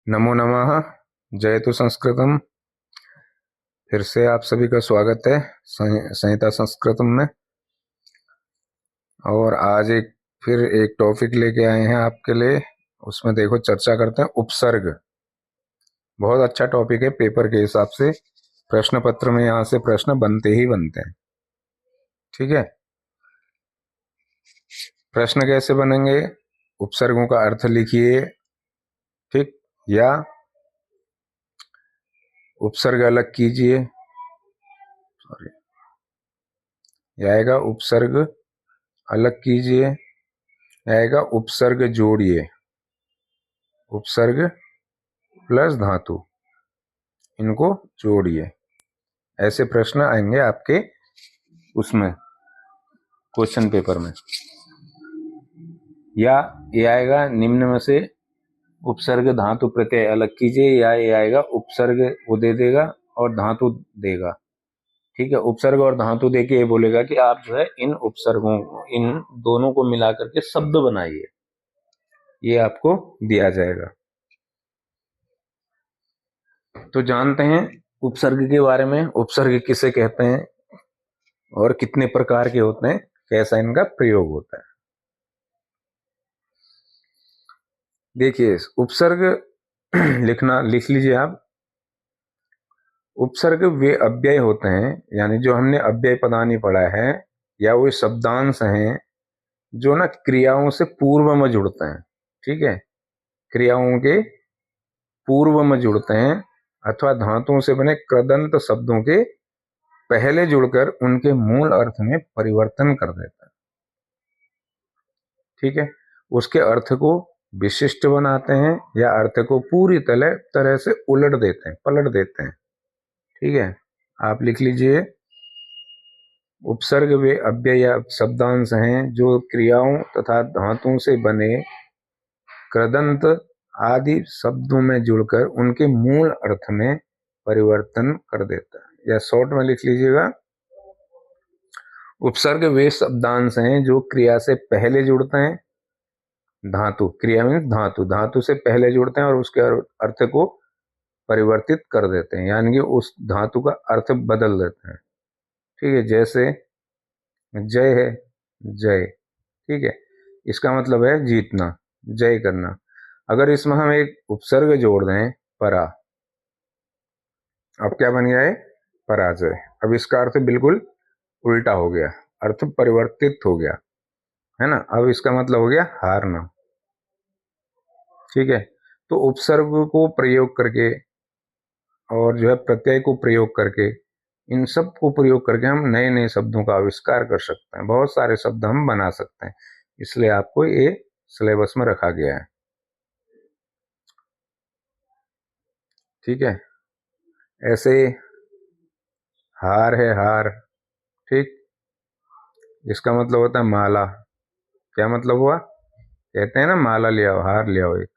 नमो नमः। जयतु संस्कृतम। फिर से आप सभी का स्वागत है संहिता संस्कृतम में। और आज फिर एक टॉपिक लेके आए हैं आपके लिए। उसमें देखो चर्चा करते हैं उपसर्ग। बहुत अच्छा टॉपिक है। पेपर के हिसाब से प्रश्न पत्र में यहाँ से प्रश्न बनते ही बनते हैं। ठीक है। प्रश्न कैसे बनेंगे? उपसर्गों का अर्थ लिखिए। ठीक। या उपसर्ग अलग कीजिए। सॉरी, यह आएगा उपसर्ग अलग कीजिए। आएगा उपसर्ग जोड़िए। उपसर्ग प्लस धातु, इनको जोड़िए। ऐसे प्रश्न आएंगे आपके उसमें क्वेश्चन पेपर में। या ये आएगा निम्न में से उपसर्ग धातु प्रत्यय अलग कीजिए। या ये आएगा उपसर्ग वो दे देगा और धातु देगा। ठीक है। उपसर्ग और धातु देके ये बोलेगा कि आप जो है इन उपसर्गों इन दोनों को मिला करके शब्द बनाइए। ये आपको दिया जाएगा। तो जानते हैं उपसर्ग के बारे में। उपसर्ग किसे कहते हैं और कितने प्रकार के होते हैं, कैसा इनका प्रयोग होता है। देखिए उपसर्ग लिख लीजिए आप। उपसर्ग वे अव्यय होते हैं, यानी जो हमने अव्यय पदानी पढ़ा है, या वो शब्दांश हैं जो ना क्रियाओं से पूर्व में जुड़ते हैं। ठीक है। क्रियाओं के पूर्व में जुड़ते हैं अथवा धातुओं से बने कृदंत शब्दों के पहले जुड़कर उनके मूल अर्थ में परिवर्तन कर देता है। ठीक है। उसके अर्थ को विशिष्ट बनाते हैं या अर्थ को पूरी तरह से उलट देते हैं, पलट देते हैं। ठीक है। आप लिख लीजिए उपसर्ग वे अव्यय या शब्दांश हैं जो क्रियाओं तथा धातुओं से बने कृदंत आदि शब्दों में जुड़कर उनके मूल अर्थ में परिवर्तन कर देता है। या शॉर्ट में लिख लीजिएगा, उपसर्ग वे शब्दांश हैं जो क्रिया से पहले जुड़ते हैं। धातु, क्रिया मीन्स धातु, धातु से पहले जुड़ते हैं और उसके अर्थ को परिवर्तित कर देते हैं, यानी कि उस धातु का अर्थ बदल देते हैं। ठीक है। जैसे जय है, जय। ठीक है। इसका मतलब है जीतना, जय करना। अगर इसमें हम एक उपसर्ग जोड़ दें परा, अब क्या बन गया है? पराजय। अब इसका अर्थ बिल्कुल उल्टा हो गया, अर्थ परिवर्तित हो गया, है ना। अब इसका मतलब हो गया हारना। ठीक है। तो उपसर्ग को प्रयोग करके और जो है प्रत्यय को प्रयोग करके, इन सब को प्रयोग करके हम नए नए शब्दों का आविष्कार कर सकते हैं। बहुत सारे शब्द हम बना सकते हैं। इसलिए आपको ये सिलेबस में रखा गया है। ठीक है। ऐसे हार है, हार। ठीक। इसका मतलब होता है माला। क्या मतलब हुआ? कहते हैं ना माला ले आओ, हार ले आओ एक।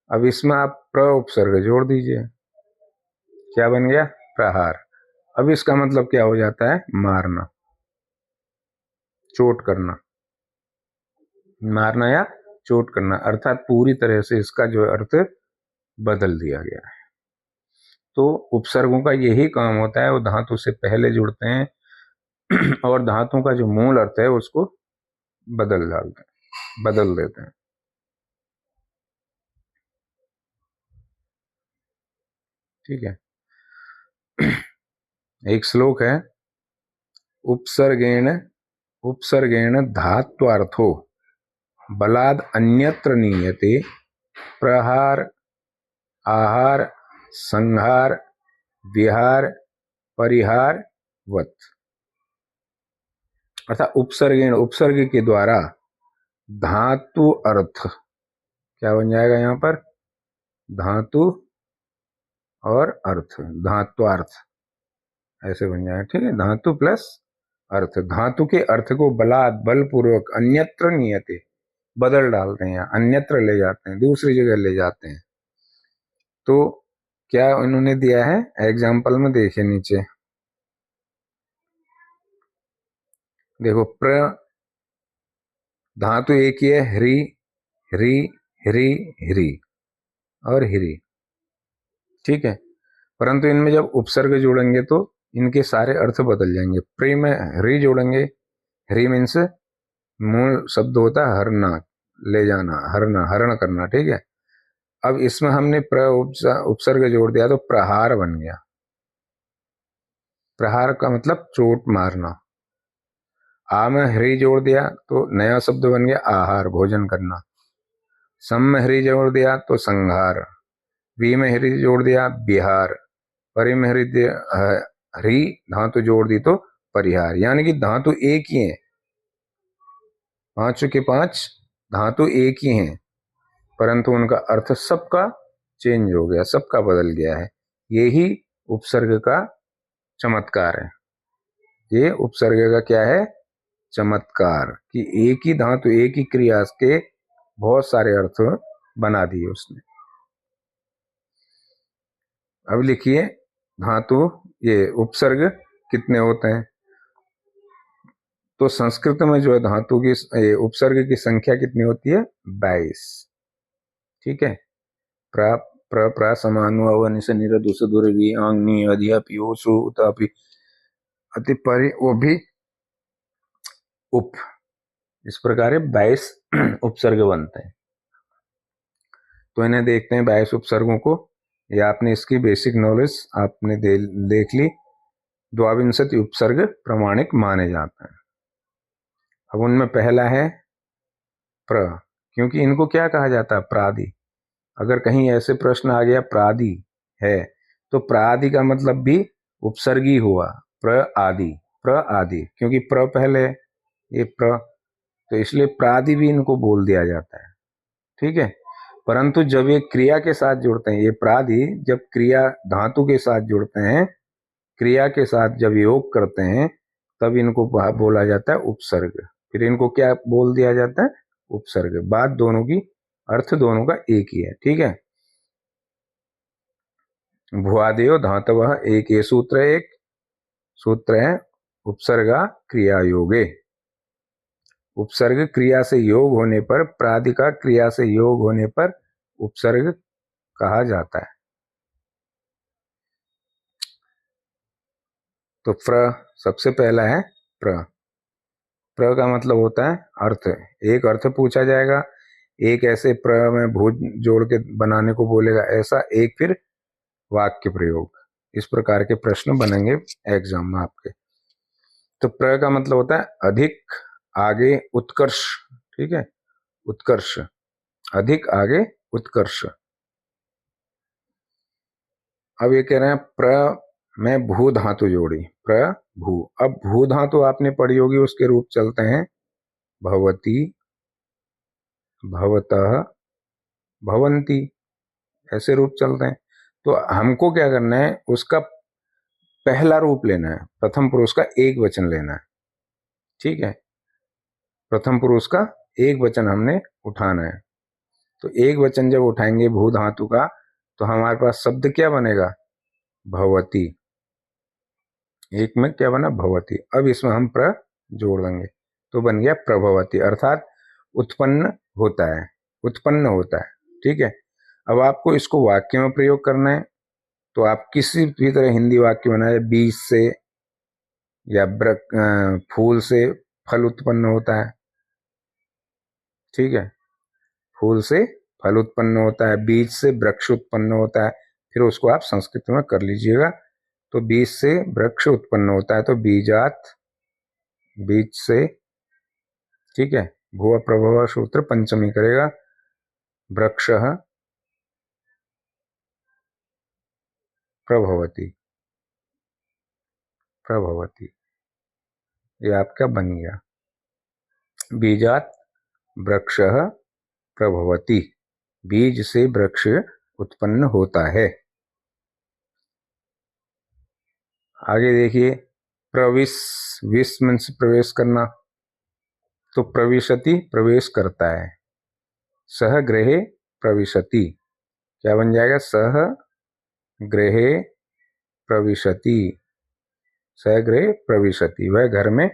अब इसमें आप प्र उपसर्ग जोड़ दीजिए, क्या बन गया? प्रहार। अब इसका मतलब क्या हो जाता है? मारना, चोट करना। मारना या चोट करना, अर्थात पूरी तरह से इसका जो अर्थ बदल दिया गया है। तो उपसर्गों का यही काम होता है, वो धातु से पहले जुड़ते हैं और धातु का जो मूल अर्थ है उसको बदल देते हैं। ठीक है। एक श्लोक है, उपसर्गेण उपसर्गेण धात्वार्थो बलाद अन्यत्र नीयते प्रहार आहार संहार विहार परिहार वत। अर्थात उपसर्गेण, उपसर्ग के द्वारा धातु अर्थ क्या बन जाएगा यहाँ पर? धातु और अर्थ, धात्वार्थ ऐसे बन जाएगा। ठीक है। धातु प्लस अर्थ, धातु के अर्थ को बलात् बलपूर्वक अन्यत्र नियते, बदल डालते हैं, अन्यत्र ले जाते हैं, दूसरी जगह ले जाते हैं। तो क्या उन्होंने दिया है एग्जाम्पल में? देखिए नीचे देखो, प्र धातु एक ही है, ह्री ह्री ह्री ह्री। और ह्री, ठीक है। परंतु इनमें जब उपसर्ग जोड़ेंगे तो इनके सारे अर्थ बदल जाएंगे। प्री में ह्री जोड़ेंगे, ह्री मीन्स मूल शब्द होता है हरना, ले जाना, हरना, हरण करना, ठीक है। अब इसमें हमने उपसर्ग जोड़ दिया तो प्रहार बन गया। प्रहार का मतलब चोट मारना। आ में ह्री जोड़ दिया तो नया शब्द बन गया आहार, भोजन करना। सम में ह्री जोड़ दिया तो संहार। वी में ह्री जोड़ दिया बिहार। परि में ह्री धातु जोड़ दी तो परिहार। यानी कि धातु एक ही है, पांचों के पांच धातु एक ही हैं, परंतु उनका अर्थ सबका चेंज हो गया, सबका बदल गया है। यही उपसर्ग का चमत्कार है। ये उपसर्ग का क्या है? चमत्कार, कि एक ही धातु एक ही क्रिया के बहुत सारे अर्थ बना दिए उसने। अब लिखिए धातु, ये उपसर्ग कितने होते हैं। तो संस्कृत में जो है धातु की उपसर्ग की संख्या कितनी होती है? 22, ठीक है। प्रा प्र प्रा समानु अवनि से निरदुस दुर्वी आंगनी अधिया पियो सु उतापि अति परि, वो भी उप, इस प्रकार 22 उपसर्ग बनते हैं। तो इन्हें देखते हैं 22 उपसर्गों को। या आपने इसकी बेसिक नॉलेज आपने देख ली। द्वाविंशति उपसर्ग प्रमाणिक माने जाते हैं। अब उनमें पहला है प्र, क्योंकि इनको क्या कहा जाता है? प्रादि। अगर कहीं ऐसे प्रश्न आ गया प्रादि है तो प्रादि का मतलब भी उपसर्गी हुआ, प्र आदि, प्र आदि, क्योंकि प्र पहले ये प्र, तो इसलिए प्रादि भी इनको बोल दिया जाता है, ठीक है। परंतु जब ये क्रिया के साथ जुड़ते हैं, ये प्रादि जब क्रिया धातु के साथ जुड़ते हैं, क्रिया के साथ जब योग करते हैं, तब इनको बोला जाता है उपसर्ग। फिर इनको क्या बोल दिया जाता है? उपसर्ग। बात दोनों की, अर्थ दोनों का एक ही है, ठीक है। भुआदेव धातव एक, ये सूत्र है, एक सूत्र है उपसर्गा क्रिया योगे। उपसर्ग क्रिया से योग होने पर, प्रादि का क्रिया से योग होने पर उपसर्ग कहा जाता है। तो प्र सबसे पहला है प्र। प्र का मतलब होता है अर्थ। एक अर्थ पूछा जाएगा, एक ऐसे प्र में भू जोड़ के बनाने को बोलेगा, ऐसा एक फिर वाक्य प्रयोग। इस प्रकार के प्रश्न बनेंगे एग्जाम में आपके। तो प्र का मतलब होता है अधिक, आगे, उत्कर्ष, ठीक है। उत्कर्ष, अधिक, आगे, उत्कर्ष। अब ये कह रहे हैं प्र में भू धातु जोड़ी, प्र भू। अब भू धातु आपने पढ़ी होगी, उसके रूप चलते हैं भवती, भवतः, भवंती, ऐसे रूप चलते हैं। तो हमको क्या करना है? उसका पहला रूप लेना है, प्रथम पुरुष का एक वचन लेना है, ठीक है। प्रथम पुरुष का एक वचन हमने उठाना है। तो एक वचन जब उठाएंगे भू धातु का, तो हमारे पास शब्द क्या बनेगा? भवती। एक में क्या बना? भवती। अब इसमें हम प्र जोड़ देंगे तो बन गया प्रभवती, अर्थात उत्पन्न होता है, उत्पन्न होता है, ठीक है। अब आपको इसको वाक्य में प्रयोग करना है। तो आप किसी भी तरह हिंदी वाक्य बनाए, बीज से या फूल से फल उत्पन्न होता है, ठीक है। फूल से फल उत्पन्न होता है, बीज से वृक्ष उत्पन्न होता है। फिर उसको आप संस्कृत में कर लीजिएगा। तो बीज से वृक्ष उत्पन्न होता है तो बीजात, बीज से, ठीक है। भुव प्रभव सूत्र पंचमी करेगा। वृक्ष प्रभवती, प्रभवती, ये आपका बन गया। बीजात वृक्ष प्रभवती, बीज से वृक्ष उत्पन्न होता है। आगे देखिए प्रविश, विश मीन्स प्रवेश करना, तो प्रविशति प्रवेश करता है। सह गृहे प्रविशति, क्या बन जाएगा? सह गृहे प्रविशति, सह गृहे प्रविशति, वह घर में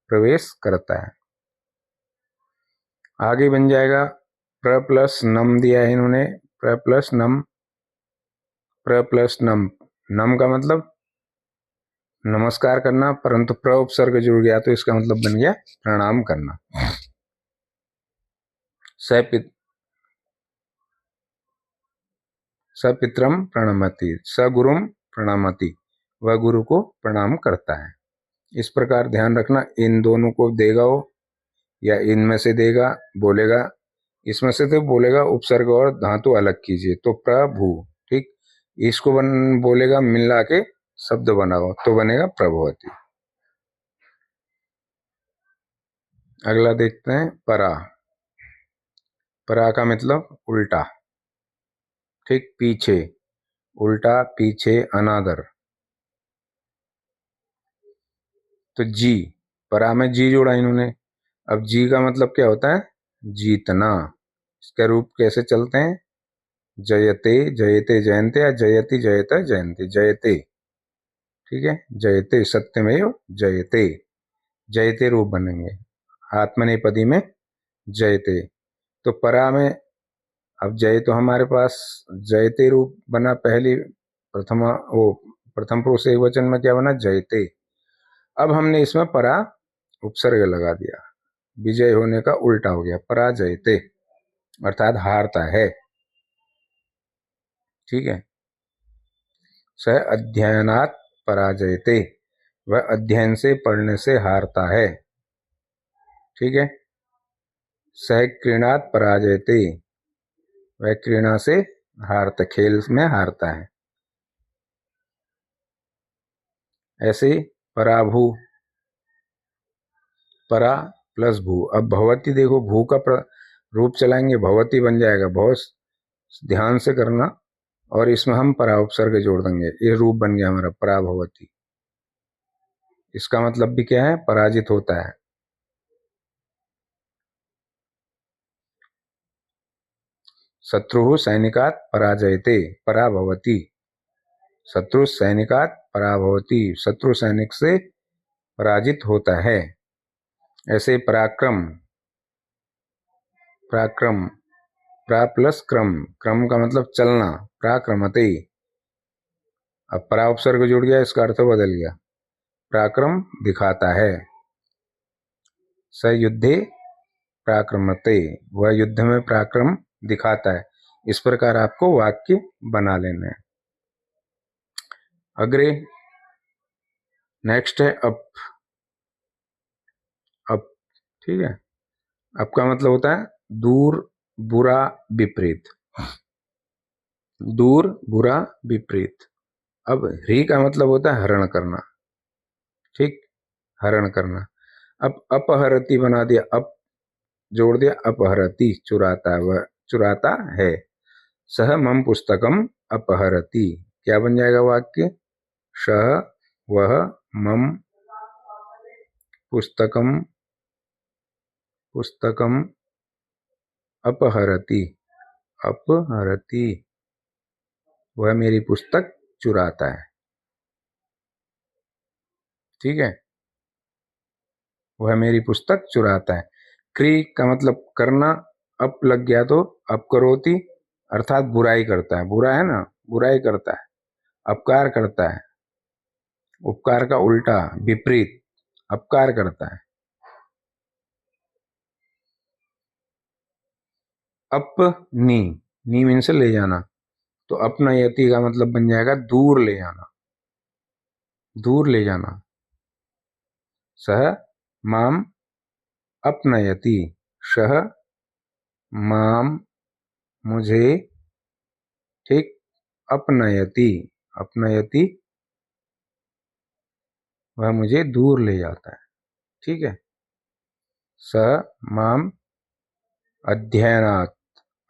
प्रवेश करता है। आगे बन जाएगा प्र प्लस नम दिया है इन्होंने, प्र प्लस नम, प्र प्लस नम, नम का मतलब नमस्कार करना, परंतु प्र उपसर्ग जुड़ गया तो इसका मतलब बन गया प्रणाम करना। सपित्रम प्रणमति, सगुरुम प्रणमति, वह गुरु को प्रणाम करता है। इस प्रकार ध्यान रखना, इन दोनों को देगा वो या इनमें से देगा बोलेगा, इसमें से तो बोलेगा उपसर्ग और धातु अलग कीजिए तो प्रभु, ठीक। इसको बोलेगा मिला के शब्द बनाओ तो बनेगा प्रभवती। अगला देखते हैं परा। परा का मतलब उल्टा, ठीक, पीछे, उल्टा, पीछे, अनादर। तो जी, परा में जी जोड़ा इन्होंने। अब जी का मतलब क्या होता है? जीतना। इसका रूप कैसे चलते हैं? जयते, जयते जयंते, या जयति जयत जयंती, जयते, ठीक है, जयते, सत्यमेव जयते, जयते रूप बनेंगे आत्मनेपदी में जयते। तो परा में अब जय तो हमारे पास जयते रूप बना, पहली प्रथमा वो प्रथम पुरुष एकवचन में क्या बना? जयते। अब हमने इसमें परा उपसर्ग लगा दिया, विजय होने का उल्टा हो गया, पराजयते, अर्थात हारता है, ठीक है। स अध्ययनात् पराजयते, वह अध्ययन से, पढ़ने से हारता है, ठीक है। सह क्रीणात् पराजयते, वह क्रीड़ा से हारता, खेल में हारता है। ऐसे पराभू, परा प्लस भू। अब भवती देखो, भू का रूप चलाएंगे भवती बन जाएगा, बहुत ध्यान से करना। और इसमें हम परा उपसर्ग जोड़ देंगे, ये रूप बन गया हमारा पराभवती। इसका मतलब भी क्या है? पराजित होता है। शत्रु सैनिकात् पराजयते, पराभवती, शत्रु सैनिकात् पराभवती, शत्रु सैनिक से पराजित होता है। ऐसे पराक्रम, पराक्रम, प्रा प्लस क्रम, क्रम का मतलब चलना, पराक्रमते। अब परा उपसर्ग जुड़ गया, इसका अर्थ बदल गया, पराक्रम दिखाता है। स युद्धे पराक्रमते, वह युद्ध में पराक्रम दिखाता है। इस प्रकार आपको वाक्य बना लेना है। अग्रे नेक्स्ट है अप। अप, ठीक है। अप का मतलब होता है दूर, बुरा, विपरीत, दूर, बुरा, विपरीत। अब ह्री का मतलब होता है हरण करना, ठीक, हरण करना। अब अपहरती बना दिया, अप जोड़ दिया, अपहरती, चुराता है, वह चुराता है। सह मम पुस्तकम अपहरती, क्या बन जाएगा वाक्य? सह, वह, मम, पुस्तकम, पुस्तकम अपहरती, अपहरती, वह मेरी पुस्तक चुराता है, ठीक है, वह मेरी पुस्तक चुराता है। क्री का मतलब करना, अप लग गया तो अपकरोती, अर्थात बुराई करता है, बुरा है ना, बुराई करता है, अपकार करता है, उपकार का उल्टा विपरीत, अपकार करता है। अपनी, नी मीन से ले जाना, तो अपना यति का मतलब बन जाएगा दूर ले जाना, दूर ले जाना। सह माम अपनयति, सह माम मुझे, ठीक, अपनयति, अपनयति, वह मुझे दूर ले जाता है, ठीक है। स माम अध्ययनात्,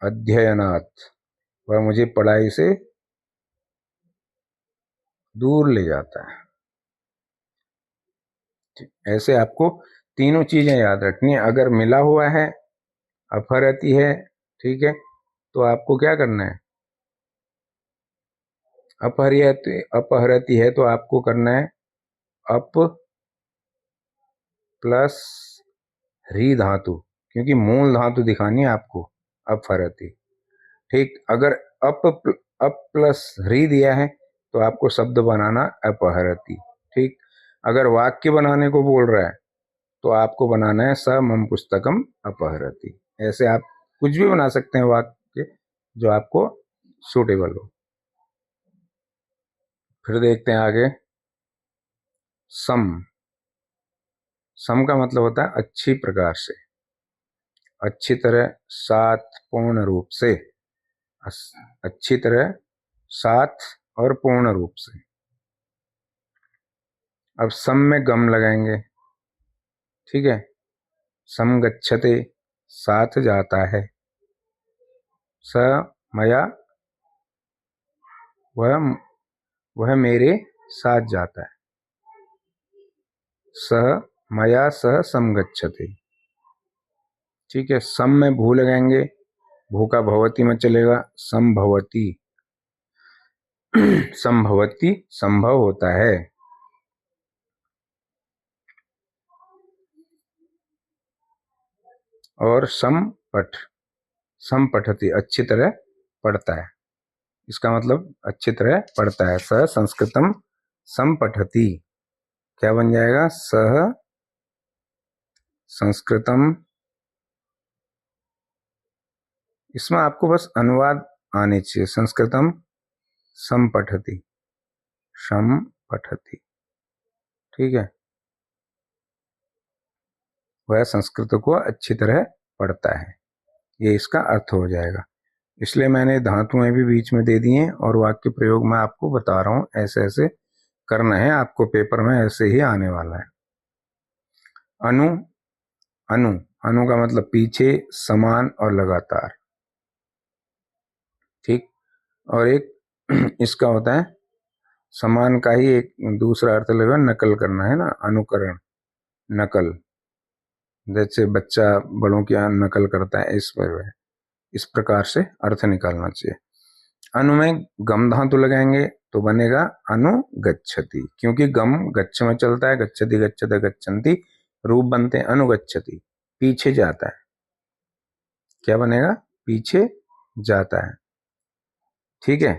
अध्ययनात्, वह मुझे पढ़ाई से दूर ले जाता है। ऐसे आपको तीनों चीजें याद रखनी है। अगर मिला हुआ है, अपहरती है, ठीक है, तो आपको क्या करना है? अपहरती, अपहरती है तो आपको करना है अप प्लस री धातु, क्योंकि मूल धातु दिखानी है आपको, अपहरती, ठीक, अगर अप अप प्लस ह्री दिया है तो आपको शब्द बनाना अपहरति। ठीक, अगर वाक्य बनाने को बोल रहा है तो आपको बनाना है स मम पुस्तकम अपहरति। ऐसे आप कुछ भी बना सकते हैं वाक्य जो आपको सूटेबल हो। फिर देखते हैं आगे, सम। सम का मतलब होता है अच्छी प्रकार से, अच्छी तरह, साथ, पूर्ण रूप से, अच्छी तरह, साथ और पूर्ण रूप से। अब सम में गम लगाएंगे। ठीक है, सम गच्छते, साथ जाता है। स मया, वह मेरे साथ जाता है। सह मया सह समगच्छते। ठीक है, सम में भू लगाएंगे, भू का भवती में चलेगा, संभवती। संभवती संभव होता है। और समपठ, संपठती अच्छी तरह पढ़ता है, इसका मतलब अच्छी तरह पढ़ता है। सह संस्कृतम संपठती, क्या बन जाएगा, सह संस्कृतम। इसमें आपको बस अनुवाद आने चाहिए, संस्कृतम संपठती, संपठती। ठीक है, वह संस्कृत को अच्छी तरह पढ़ता है, ये इसका अर्थ हो जाएगा। इसलिए मैंने धातुएं भी बीच में दे दी हैं और वाक्य प्रयोग मैं आपको बता रहा हूं, ऐसे ऐसे करना है आपको, पेपर में ऐसे ही आने वाला है। अनु, अनु, अनु का मतलब पीछे, समान और लगातार। ठीक, और एक इसका होता है समान का ही एक दूसरा अर्थ लगेगा, नकल करना है ना, अनुकरण, नकल। जैसे बच्चा बड़ों की नकल करता है, इस प्रकार से अर्थ निकालना चाहिए। अनु में गम धातु लगाएंगे तो बनेगा अनुगच्छति, क्योंकि गम गच्छ में चलता है, गच्छति गच्छते गच्छन्ति रूप बनते हैं, अनुगच्छति पीछे जाता है। क्या बनेगा, पीछे जाता है। ठीक है,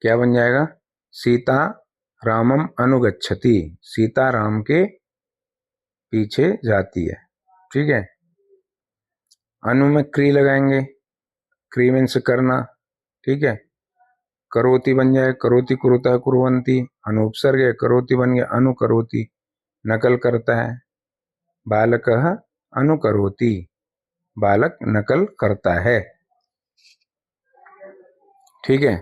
क्या बन जाएगा, सीता रामम अनुगच्छति, सीता राम के पीछे जाती है। ठीक है, अनु में क्री लगाएंगे, क्री मीन्स करना। ठीक है, करोति बन जाए, करोति कुरुता कुर्वन्ति, अनुपसर्ग है, करोति बन गया अनुकरोति, नकल करता है। बालकः अनुकरोति, बालक नकल करता है। ठीक है,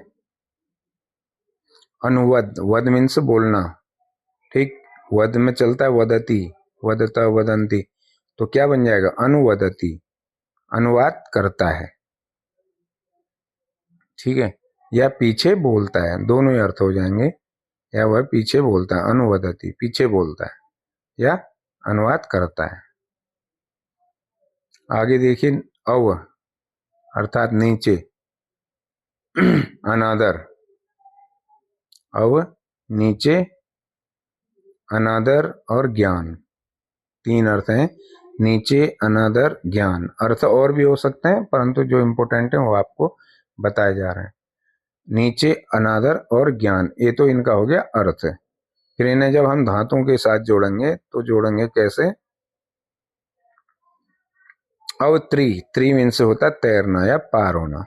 अनुवद, वद मीन्स बोलना। ठीक, वद में चलता है वदति, वदता वदंती, तो क्या बन जाएगा, अनुवदति, अनुवाद करता है। ठीक है, या पीछे बोलता है, दोनों ही अर्थ हो जाएंगे। या वह पीछे बोलता है, अनुवदति पीछे बोलता है, या अनुवाद करता है। आगे देखिए, अव अर्थात नीचे, अनादर, अव नीचे, अनादर और ज्ञान, तीन अर्थ हैं, नीचे, अनादर, ज्ञान। अर्थ और भी हो सकते हैं परंतु जो इंपॉर्टेंट है वो आपको बताए जा रहे हैं। नीचे, अनादर और ज्ञान, ये तो इनका हो गया अर्थ। फिर इन्हें जब हम धातुओं के साथ जोड़ेंगे तो जोड़ेंगे कैसे, अब त्रि मीन से होता है तैरना या पार होना।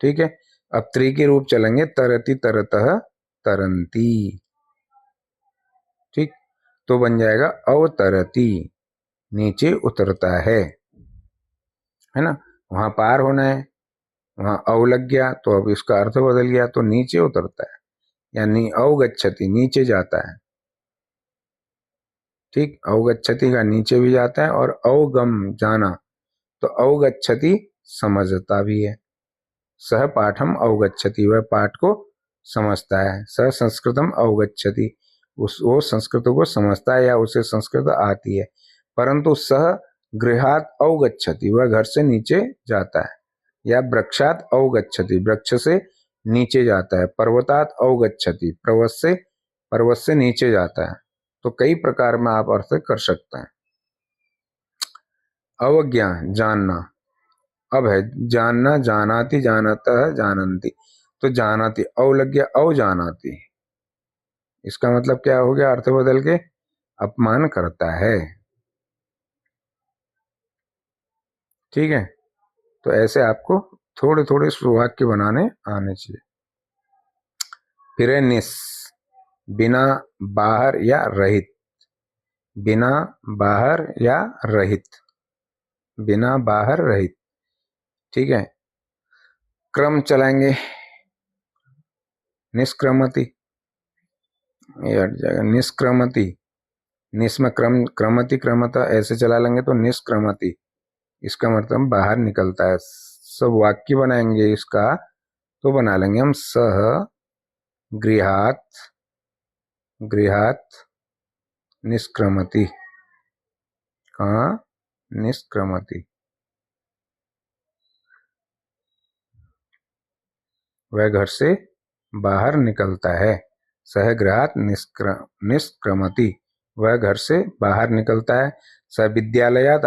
ठीक है, अब त्रि के रूप चलेंगे, तरति तरतः तरंती। ठीक, तो बन जाएगा अवतरती, नीचे उतरता है ना, वहां पार होना है, वहां अव लग गया तो अब इसका अर्थ बदल गया, तो नीचे उतरता है, यानी अवगच्छति नीचे जाता है। ठीक, अवगच्छति का नीचे भी जाता है, और अवगम जाना, तो अवगच्छति समझता भी है। सह पाठम अवगच्छति, वह पाठ को समझता है। सह संस्कृतम अवगच्छति, वो संस्कृत को समझता है या उसे संस्कृत आती है। परंतु सह गृहात अवगच्छति, वह घर से नीचे जाता है। या वृक्षात अवगच्छति, वृक्ष से नीचे जाता है। पर्वतात अवगच्छति, पर्वत से नीचे जाता है। तो कई प्रकार में आप अर्थ कर सकते हैं। अवज्ञा जानना, अब है जानना, जानाति जानतः जानन्ति, तो जानाति अव लग गया, अव जानाति, इसका मतलब क्या हो गया, अर्थ बदल के अपमान करता है। ठीक है, तो ऐसे आपको थोड़े थोड़े वाक्य बनाने आने चाहिए। फिर है निस, बिना बाहर या रहित, बिना बाहर या रहित, बिना बाहर रहित। ठीक है, क्रम चलाएंगे, निष्क्रमति, ये हट जाएगा, निष्क्रमति, निस में क्रम, क्रमति क्रमता ऐसे चला लेंगे तो निष्क्रमति, इसका मतलब बाहर निकलता है। सब वाक्य बनाएंगे इसका, तो बना लेंगे हम सह गृहात, गृहात निष्क्रमति, कहाँ, निष्क्रमति, वह घर से बाहर निकलता है। सह गृहात निष्क्रमति, वह घर से बाहर निकलता है। स विद्यालयात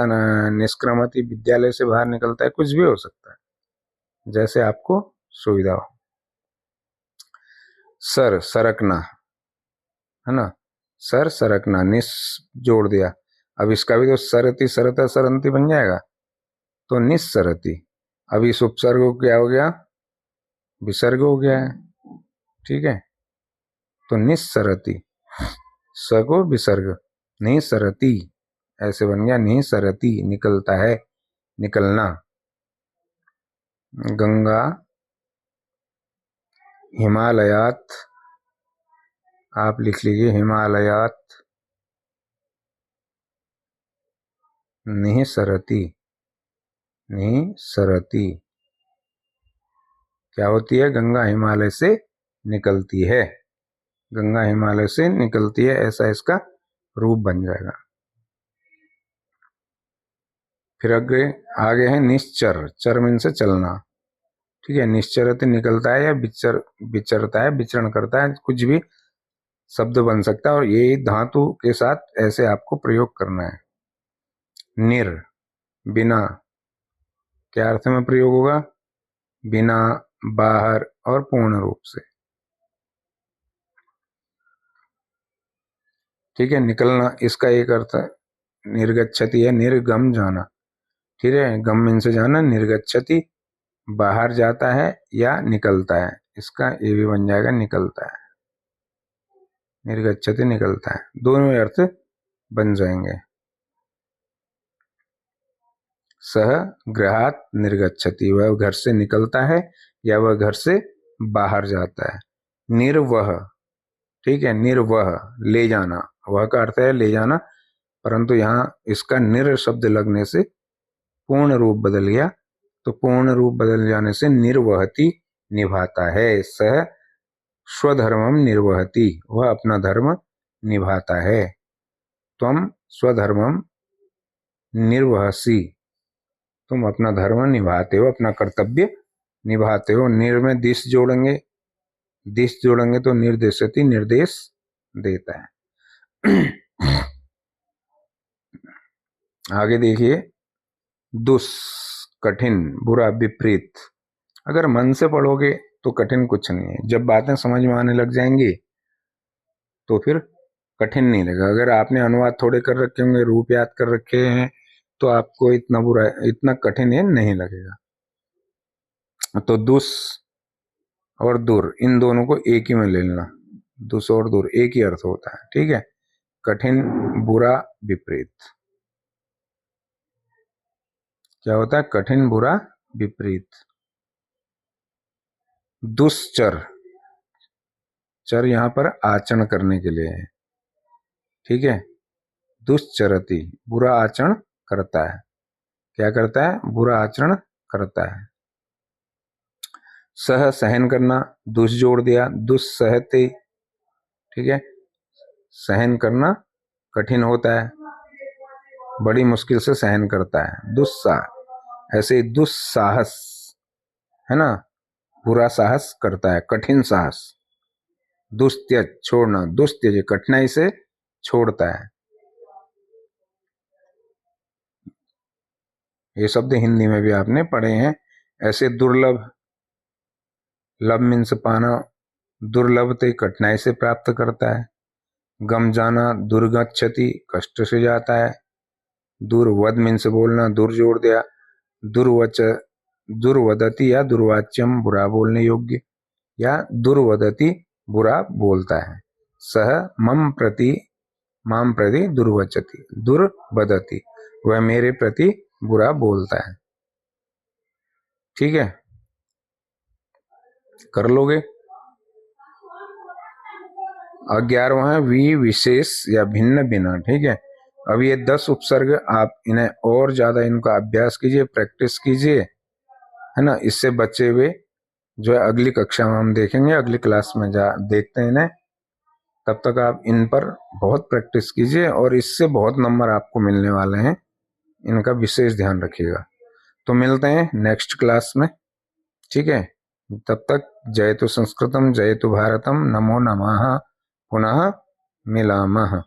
निष्क्रमति, विद्यालय से बाहर निकलता है, कुछ भी हो सकता है, जैसे आपको सुविधा हो। सर सरकना, है ना, सर सरकना, निस जोड़ दिया, अब इसका भी तो सरति सरता सरंती बन जाएगा, तो निस्सरति। अब इस उपसर्ग को क्या हो गया, विसर्ग हो गया है। ठीक है, तो निस्सरति, स को विसर्ग, नहीं सरती, ऐसे बन गया नहीं सरती, निकलता है, निकलना। गंगा हिमालयात, आप लिख लीजिए हिमालयात नहीं सरती, नहीं सरती, क्या होती है, गंगा हिमालय से निकलती है, गंगा हिमालय से निकलती है, ऐसा इसका रूप बन जाएगा। फिर आगे है निश्चर, चरमिन से चलना। ठीक है, निश्चरति निकलता है या विचरता है, विचरण करता है, कुछ भी शब्द बन सकता है, और ये धातु के साथ ऐसे आपको प्रयोग करना है। निर, बिना, क्या अर्थ में प्रयोग होगा, बिना, बाहर और पूर्ण रूप से। ठीक है, निकलना, इसका एक अर्थ है निर्गच्छति है, निर्गम जाना। ठीक है, गम से जाना, निर्गच्छति बाहर जाता है या निकलता है, इसका ये भी बन जाएगा निकलता है, निर्गच्छति निकलता है, दोनों अर्थ बन जाएंगे। सह गृहात निर्गच्छति, वह घर से निकलता है या वह घर से बाहर जाता है। निर्वह, ठीक है, निर्वह ले जाना, वह का अर्थ है ले जाना, परंतु यहाँ इसका निर शब्द लगने से पूर्ण रूप बदल गया, तो पूर्ण रूप बदल जाने से निर्वहति निभाता है। सह स्वधर्मम निर्वहति, वह अपना धर्म निभाता है। त्वम स्वधर्मम निर्वहसी, तुम अपना धर्म निभाते हो, अपना कर्तव्य निभाते हो। निर में दिश जोड़ेंगे, दिश जोड़ेंगे तो निर्देशति, निर्देश देता है। आगे देखिए, दुस कठिन, बुरा, विपरीत। अगर मन से पढ़ोगे तो कठिन कुछ नहीं है, जब बातें समझ में आने लग जाएंगी तो फिर कठिन नहीं लगेगा। अगर आपने अनुवाद थोड़े कर रखे होंगे, रूप याद कर रखे हैं, तो आपको इतना बुरा, इतना कठिन ये नहीं लगेगा। तो दुस और दूर, इन दोनों को एक ही में ले लेना, दुस और दूर एक ही अर्थ होता है। ठीक है, कठिन, बुरा, विपरीत, क्या होता है, कठिन, बुरा, विपरीत। दुश्चर, चर यहां पर आचरण करने के लिए है। ठीक है, दुश्चरति, बुरा आचरण करता है, क्या करता है, बुरा आचरण करता है। सह सहन करना, दुष जोड़ दिया, दुस्सहते। ठीक है, सहन करना कठिन होता है, बड़ी मुश्किल से सहन करता है, दुस्साह। ऐसे दुस्साहस, है ना, बुरा साहस करता है, कठिन साहस। दुस्त्यज छोड़ना, दुस्त्यज कठिनाई से छोड़ता है। ये शब्द हिंदी में भी आपने पढ़े हैं। ऐसे दुर्लभ, लभ मीन्स पाना, दुर्लभ तो कठिनाई से प्राप्त करता है। गम जाना, दुर्गच्छति कष्ट से जाता है। दुर्वद मीन्स बोलना, दूर जोड़ दिया। दुर्वच, दुर्वदति या दुर्वाच्यम बुरा बोलने योग्य, या दुर्वदति बुरा बोलता है। सह माम प्रति दुर्वचति, दुर्वदति वह मेरे प्रति बुरा बोलता है। ठीक है, कर लोगे। 11वां है वि विशेष या भिन्न भिन्न। ठीक है, अब ये 10 उपसर्ग आप इन्हें और ज्यादा इनका अभ्यास कीजिए, प्रैक्टिस कीजिए, है ना। इससे बचे हुए जो है अगली कक्षा में हम देखेंगे, अगली क्लास में देखते हैं इन्हें। तब तक आप इन पर बहुत प्रैक्टिस कीजिए और इससे बहुत नंबर आपको मिलने वाले हैं, इनका विशेष ध्यान रखिएगा। तो मिलते हैं नेक्स्ट क्लास में। ठीक है, तब तक जय तो संस्कृतम जय तो भारतम, नमो नमः, पुनः मिलामः।